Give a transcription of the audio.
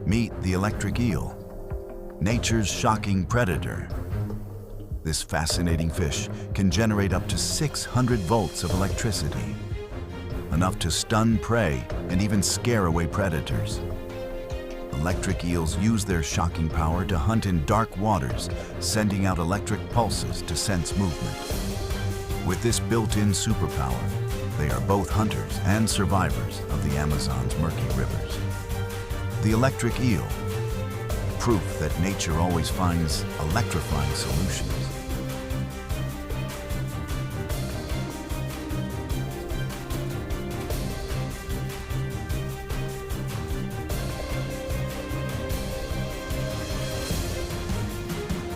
Meet the electric eel, nature's shocking predator. This fascinating fish can generate up to 600 volts of electricity, enough to stun prey and even scare away predators. Electric eels use their shocking power to hunt in dark waters, sending out electric pulses to sense movement. With this built-in superpower, they are both hunters and survivors of the Amazon's murky rivers. The electric eel, proof that nature always finds electrifying solutions.